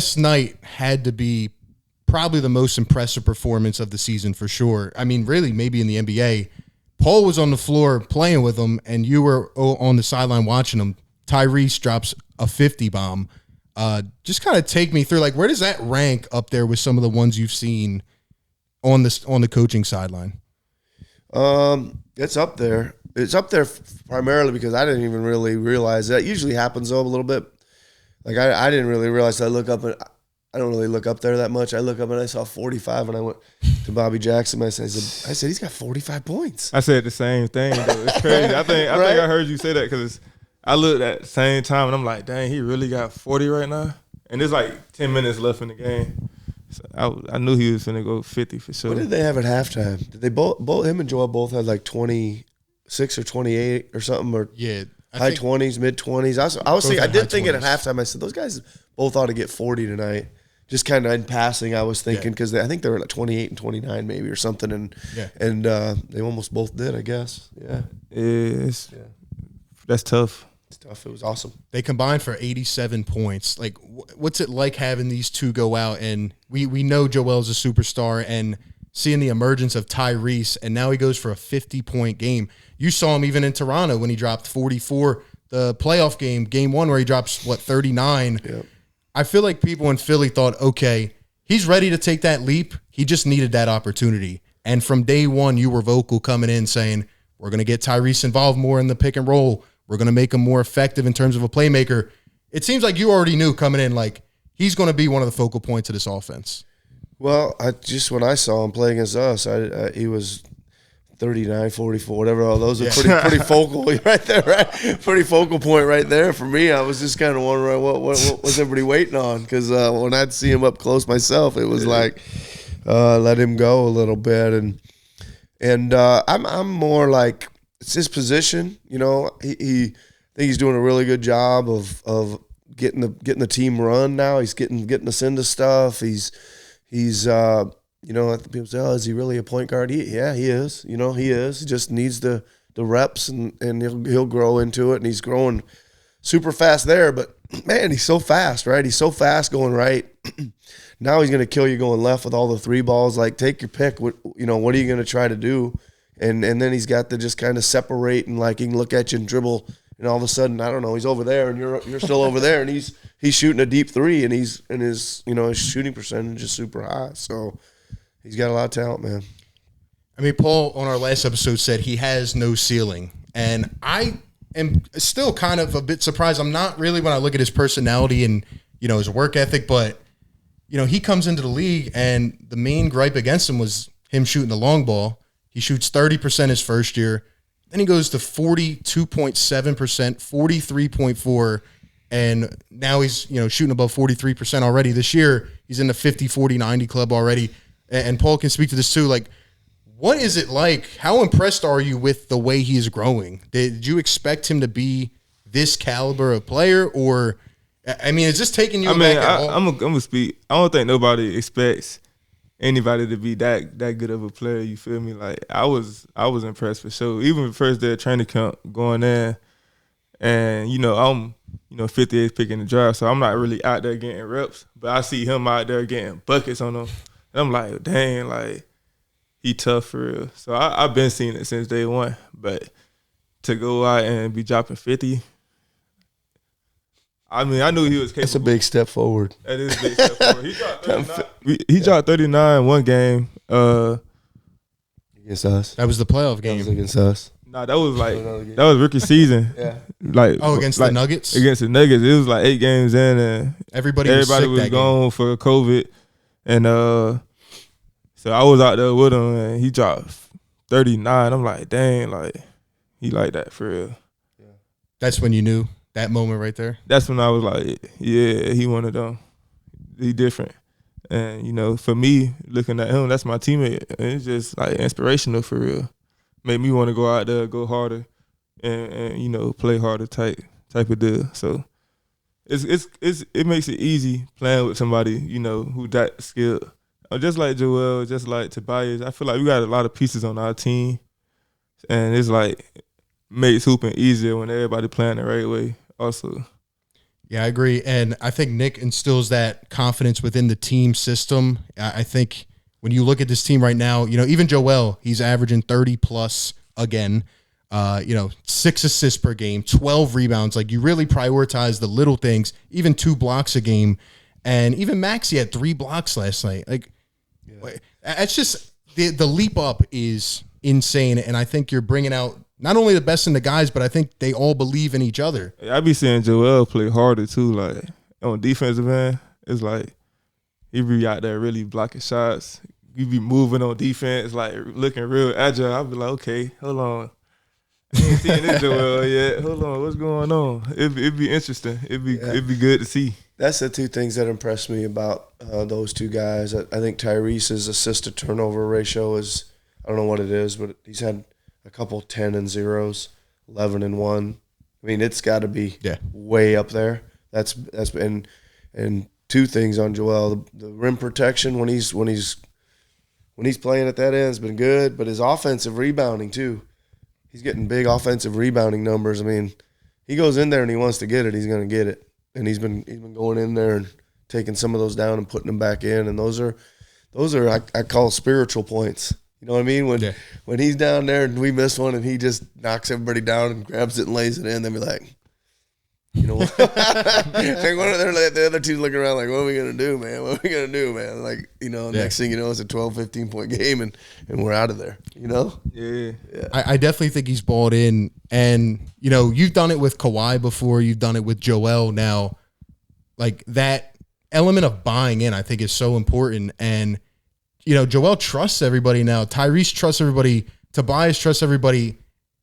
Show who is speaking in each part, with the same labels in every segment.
Speaker 1: last night had to be probably the most impressive performance of the season for sure. I mean, really, maybe in the NBA. Paul was on the floor playing with him, and you were on the sideline watching him. Tyrese drops a 50 bomb. Just kind of take me through, like, where does that rank up there with some of the ones you've seen on the coaching sideline?
Speaker 2: It's up there. It's up there primarily because I didn't even really realize that. It usually happens though a little bit. Like I didn't really realize. I look up and I don't really look up there that much. I look up and I saw 45, and I went to Bobby Jackson. I said he's got 45 points.
Speaker 3: I said the same thing, though. It's crazy. I think I heard you say that because I looked at the same time and I'm like, dang, he really got 40 right now. And there's like 10 minutes left in the game. So I knew he was finna go 50 for sure.
Speaker 2: What did they have at halftime? Did they both him and Joel both had like 26 or 28 or something, or high 20s, mid 20s? I did think it at halftime. I said those guys both ought to get 40 tonight. Just kind of in passing, I was thinking because I think they were like 28 and 29 maybe or something, and they almost both did, I guess. Yeah,
Speaker 3: that's tough.
Speaker 2: It's tough. It was awesome.
Speaker 1: They combined for 87 points. Like, what's it like having these two go out? And we know Joel's a superstar, and seeing the emergence of Tyrese, and now he goes for a 50-point game. You saw him even in Toronto when he dropped 44, the playoff game 1 where he drops, 39.
Speaker 2: Yep.
Speaker 1: I feel like people in Philly thought, okay, he's ready to take that leap. He just needed that opportunity. And from day one, you were vocal coming in saying, we're going to get Tyrese involved more in the pick and roll. We're going to make him more effective in terms of a playmaker. It seems like you already knew coming in, like, he's going to be one of the focal points of this offense.
Speaker 2: Well, when I saw him play against us, he was 39, 44, whatever. All those are pretty focal right there, right? Pretty focal point right there for me. I was just kind of wondering what was everybody waiting on, because when I'd see him up close myself, it was like let him go a little bit, and I'm more like, it's his position, you know. I think he's doing a really good job of getting the team run now. He's getting us into stuff. He's you know, people say, oh, is he really a point guard? He is. You know, he is. He just needs the reps, and he'll grow into it, and he's growing super fast there. But, man, he's so fast, right? He's so fast going right. Now he's going to kill you going left with all the three balls. Like, take your pick. What are you going to try to do? And then he's got to just kind of separate, and, like, he can look at you and dribble, and all of a sudden, I don't know, he's over there, and you're still over there, and he's shooting a deep three, and his shooting percentage is super high. So he's got a lot of talent, man.
Speaker 1: I mean, Paul on our last episode said he has no ceiling, and I am still kind of a bit surprised. I'm not really, when I look at his personality and, you know, his work ethic, but, you know, he comes into the league, and the main gripe against him was him shooting the long ball. He shoots 30% his first year. Then he goes to 42.7%, 43.4%, and now he's, you know, shooting above 43% already this year. He's in the 50, 40, 90 club already. And Paul can speak to this too. Like, what is it like? How impressed are you with the way he is growing? Did you expect him to be this caliber of player, or, I mean, is this taking you back at all?
Speaker 3: I'm gonna speak. I don't think nobody expects anybody to be that good of a player. You feel me? Like, I was impressed for sure. Even the first day of training camp going in, and, you know, I'm, you know, 58th pick in the draft, so I'm not really out there getting reps, but I see him out there getting buckets on them. And I'm like, dang, like, he tough for real. So I've been seeing it since day one. But to go out and be dropping 50, I mean, I knew he was capable.
Speaker 2: That's a big step forward.
Speaker 3: That is a big step forward. He dropped 39. He dropped 39 one game.
Speaker 2: Against us.
Speaker 1: That was the playoff game.
Speaker 2: That was against us.
Speaker 3: Nah, that was like, that was rookie season.
Speaker 2: Yeah.
Speaker 3: Like,
Speaker 1: against the Nuggets?
Speaker 3: Against the Nuggets. It was like 8 games in, and
Speaker 1: everybody was
Speaker 3: gone for COVID. And so I was out there with him, and he dropped 39. I'm like, dang, like, he like that for real.
Speaker 1: Yeah. That's when you knew, that moment right there?
Speaker 3: That's when I was like, yeah, he one of them. He different. And, you know, for me, looking at him, that's my teammate. And it's just, like, inspirational for real. Made me want to go out there, go harder, and you know, play harder type of deal. So it makes it easy playing with somebody, you know, who that skilled. Just like Joel, just like Tobias, I feel like we got a lot of pieces on our team, and it's like makes hooping easier when everybody playing the right way also.
Speaker 1: Yeah, I agree. And I think Nick instills that confidence within the team system. I think when you look at this team right now, even Joel, he's averaging 30 plus again, 6 assists per game, 12 rebounds. Like, you really prioritize the little things, even 2 blocks a game. And even Maxey had 3 blocks last night. Like, it's just the leap up is insane. And I think you're bringing out not only the best in the guys, but I think they all believe in each other.
Speaker 3: I be seeing Joel play harder too. Like, on defensive end, it's like he be out there really blocking shots. You be moving on defense, like looking real agile. I be like, okay, hold on. I ain't seen this Joel yet. Hold on, what's going on? It'd be interesting. It'd be good to see.
Speaker 2: That's the 2 things that impressed me about those 2 guys. I think Tyrese's assist to turnover ratio is, I don't know what it is, but he's had a couple 10 and 0s, 11 and 1. I mean, it's got to be way up there. That's been, and 2 things on Joel: the rim protection when he's playing at that end has been good, but his offensive rebounding too. He's getting big offensive rebounding numbers. I mean, he goes in there and he wants to get it, he's going to get it, and he's been going in there and taking some of those down and putting them back in, and those are I call spiritual points. You know what I mean? When he's down there and we miss one and he just knocks everybody down and grabs it and lays it in, then we're like, you know what? Like, the other team's looking around like, what are we going to do, man? What are we going to do, man? Like, next thing you know, it's a 12, 15-point game and we're out of there,
Speaker 3: Yeah.
Speaker 1: I definitely think he's balled in. And, you've done it with Kawhi before. You've done it with Joel now. Like, that element of buying in, I think, is so important. And, Joel trusts everybody now. Tyrese trusts everybody. Tobias trusts everybody.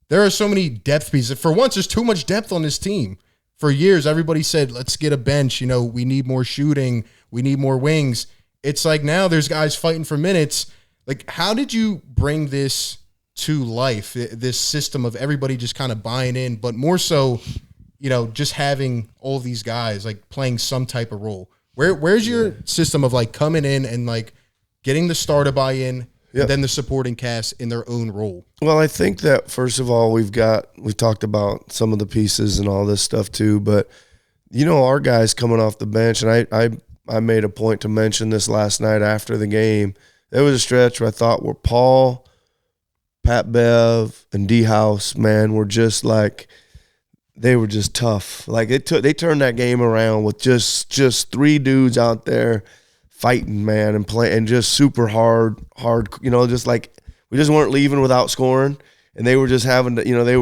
Speaker 1: There are so many depth pieces. For once, there's too much depth on this team. For years, everybody said, let's get a bench. We need more shooting. We need more wings. It's like now there's guys fighting for minutes. Like, how did you bring this to life, this system of everybody just kind of buying in, but more so, just having all these guys, like, playing some type of role? Where's your system of, like, coming in and, like, getting the star to buy in, and then the supporting cast in their own role?
Speaker 2: Well, I think that, first of all, we've talked about some of the pieces and all this stuff too, but our guys coming off the bench, and I made a point to mention this last night after the game. There was a stretch where I thought where Paul, Pat Bev, and D-House, man, were just like, they were just tough. Like, they turned that game around with just 3 dudes out there fighting, man, and playing, and just super hard, just like, we just weren't leaving without scoring, and they were just having to,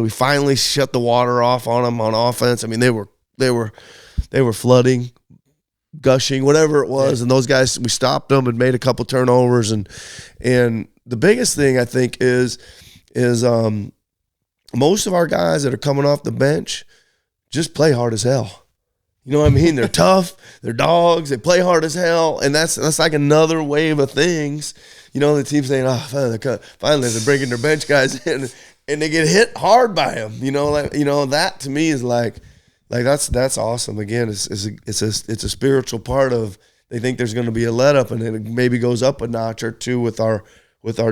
Speaker 2: we finally shut the water off on them on offense. I mean, they were flooding, gushing, whatever it was, and those guys, we stopped them and made a couple turnovers, and the biggest thing I think is most of our guys that are coming off the bench just play hard as hell. You know what I mean? They're tough. They're dogs. They play hard as hell, and that's like another wave of things. The team saying, "Oh, finally they're breaking their bench guys in, and they get hit hard by them." That to me is like that's awesome. Again, it's a spiritual part of, they think there's going to be a let up, and then it maybe goes up a notch or two with our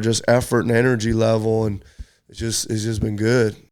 Speaker 2: just effort and energy level, and it's just been good.